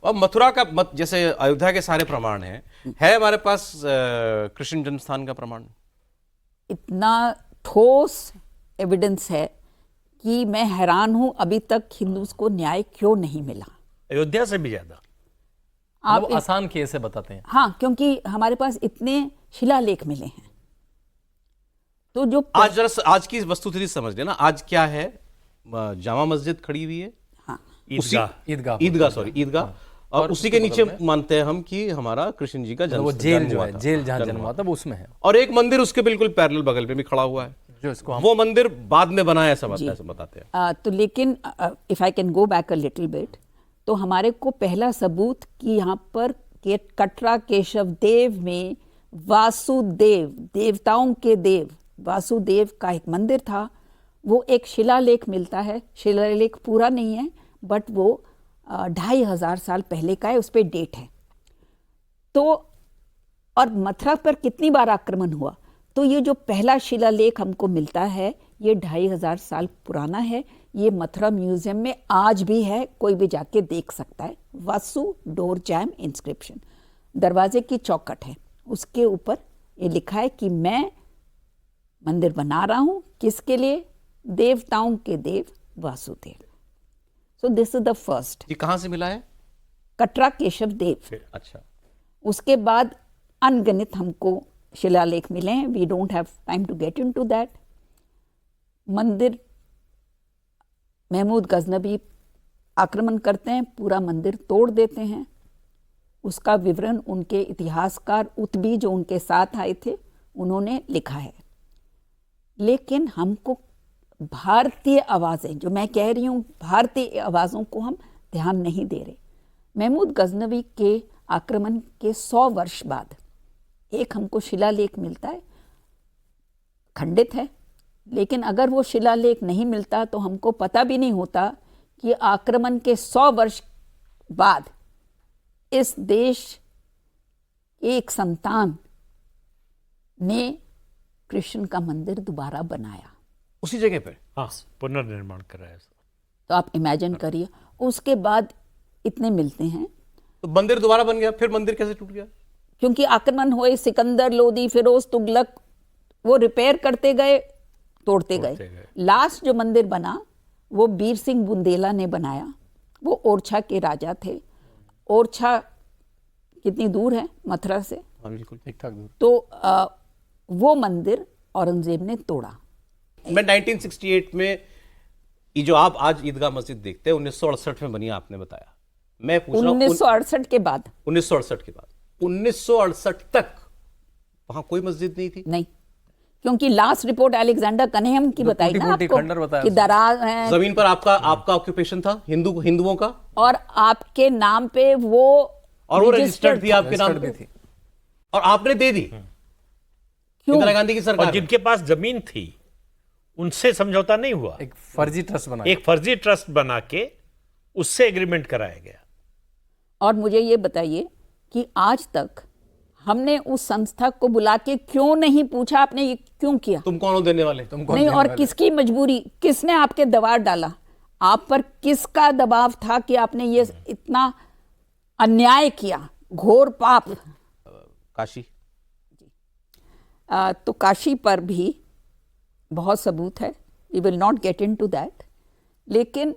और मथुरा का जैसे अयोध्या के सारे प्रमाण है हमारे पास कृष्ण जन्मस्थान का प्रमाण? इतना ठोस एविडेंस है कि मैं हैरान हूं अभी तक हिंदूज को न्याय क्यों नहीं मिला। अयोध्या से भी ज्यादा आप वो आसान केस है बताते हैं। हाँ, क्योंकि हमारे पास इतने शिलालेख मिले हैं। तो जो आज की वस्तुस्थिति समझ लेना, आज क्या है, जामा मस्जिद खड़ी हुई है, हाँ, ईदगाह और उसी के नीचे मानते हैं हम कि हमारा कृष्ण जी का जन्म, वो जेल जो है, जेल जहाँ जन्म हुआ था वो उसमें है। और एक मंदिर उसके बिल्कुल पैरेलल बगल में भी खड़ा हुआ है, जो इसको वो मंदिर बाद में बनाया, ऐसा बताते हैं। तो लेकिन if I can go back a little bit, तो हमारे को पहला सबूत कि यहाँ पर कटरा केशव देव में वासुदेव, देवताओं के देव वासुदेव का एक मंदिर था, वो एक शिलालेख मिलता है। शिलालेख पूरा नहीं है बट वो 2500 साल पहले का है, उस पर डेट है। तो और मथुरा पर कितनी बार आक्रमण हुआ, तो ये जो पहला शिलालेख हमको मिलता है ये 2500 साल पुराना है। ये मथुरा म्यूजियम में आज भी है, कोई भी जाके देख सकता है। वासु डोर जैम इंस्क्रिप्शन, दरवाजे की चौखट है, उसके ऊपर ये लिखा है कि मैं मंदिर बना रहा हूं, किसके लिए? देवताओं के देव Vasudev. So this is the first. ये कहां से मिला है? कटरा केशव देव। अच्छा, उसके बाद अनगिनत हमको शिलालेख मिले हैं। We don't have time to get into that. मंदिर महमूद गजनबी आक्रमण करते हैं, पूरा मंदिर तोड़ देते हैं। उसका विवरण उनके इतिहासकार उत्बी जो उनके साथ आए थे उन्होंने लिखा है। लेकिन हमको भारतीय आवाज़ें, जो मैं कह रही हूँ, भारतीय आवाज़ों को हम ध्यान नहीं दे रहे। महमूद गजनबी के आक्रमण के 100 वर्ष बाद एक हमको शिलालेख मिलता है, खंडित है, लेकिन अगर वो शिलालेख नहीं मिलता तो हमको पता भी नहीं होता कि आक्रमण के 100 वर्ष बाद इस देश के एक संतान ने कृष्ण का मंदिर दोबारा बनाया उसी जगह पे। हाँ, पुनर्निर्माण कराया। तो आप इमेजिन करिए, उसके बाद इतने मिलते हैं। तो मंदिर दोबारा बन गया, फिर मंदिर कैसे टूट गया? क्योंकि आक्रमण हुए, सिकंदर लोदी, फिरोज तुगलक, वो रिपेयर करते गए, तोड़ते गए। लास्ट जो मंदिर बना वो बीर सिंह बुंदेला ने बनाया। वो ओरछा के राजा थे। ओरछा कितनी दूर है मथुरा से? बिल्कुल ठीक ठाक दूर। तो वो मंदिर औरंगजेब ने तोड़ा। मैं 1968 में, ये जो आप आज ईदगाह मस्जिद देखते हैं 1968 में बनी, आपने बताया। मैं पूछ रहा हूं 1968 के बाद, 1968 के बाद 1968 तक वहां कोई मस्जिद नहीं थी? नहीं, क्योंकि लास्ट रिपोर्ट अलेक्जेंडर कनेहम की बताई ना आपको कि दराज है, जमीन पर आपका ऑक्यूपेशन था हिंदुओं का, और आपके नाम पे वो, और वो रजिस्टर्ड थी आपके नाम पे थी, और आपने दे दी। इंदिरा गांधी की सरकार। और जिनके पास जमीन थी उनसे समझौता नहीं हुआ, एक फर्जी ट्रस्ट बना के उससे एग्रीमेंट कराया गया। और मुझे ये बताइए कि आज तक हमने उस संस्था को बुला के क्यों नहीं पूछा आपने ये क्यों किया? तुम कौन हो देने वाले? नहीं, और किसकी मजबूरी, किसने आपके दबाव डाला? आप पर किसका दबाव था कि आपने ये इतना अन्याय किया, घोर पाप? काशी। तो काशी पर भी बहुत सबूत है, we will not get into that. लेकिन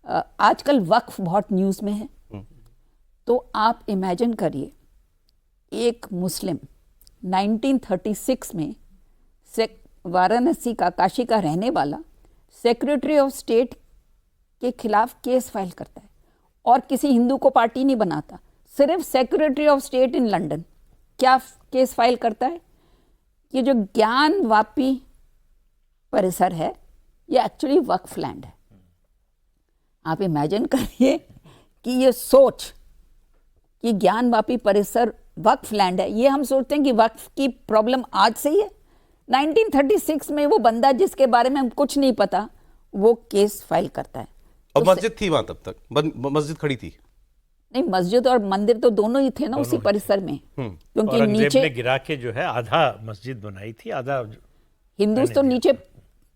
आजकल वक्फ बहुत न्यूज़ में है। तो आप इमेजिन करिए, एक मुस्लिम 1936 में वाराणसी का, काशी का रहने वाला, सेक्रेटरी ऑफ स्टेट के खिलाफ केस फाइल करता है और किसी हिंदू को पार्टी नहीं बनाता, सिर्फ secretary of state in London क्या केस फाइल करता है कि जो ज्ञानवापी परिसर है ये एक्चुअली वक्फ लैंड है। आप इमेजिन करिए कि ये सोच कि ज्ञानवापी परिसर वक्फ लैंड है, ये हम सोचते हैं कि वक्फ की प्रॉब्लम आज से ही है। 1936 में वो बंदा जिसके बारे में हम कुछ नहीं पता वो केस फाइल करता है। और मस्जिद थी वहां, तब तक मस्जिद खड़ी थी? नहीं, मस्जिद और मंदिर तो दोनों ही थे ना उसी परिसर में, क्योंकि औरंगजेब नीचे ने गिरा के जो है आधा मस्जिद बनाई थी, आधा हिंदूज तो नीचे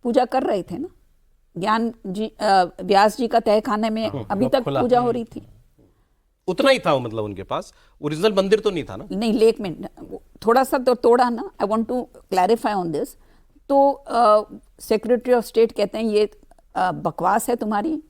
पूजा कर रहे थे ना। ज्ञान जी, व्यास जी का तहखाने में अभी तक पूजा हो रही थी। उतना ही था मतलब उनके पास, ओरिजिनल मंदिर तो नहीं था ना? नहीं, लेक में थोड़ा सा तो तोड़ा ना। I want to clarify on this. तो सेक्रेटरी ऑफ स्टेट कहते हैं ये बकवास है तुम्हारी,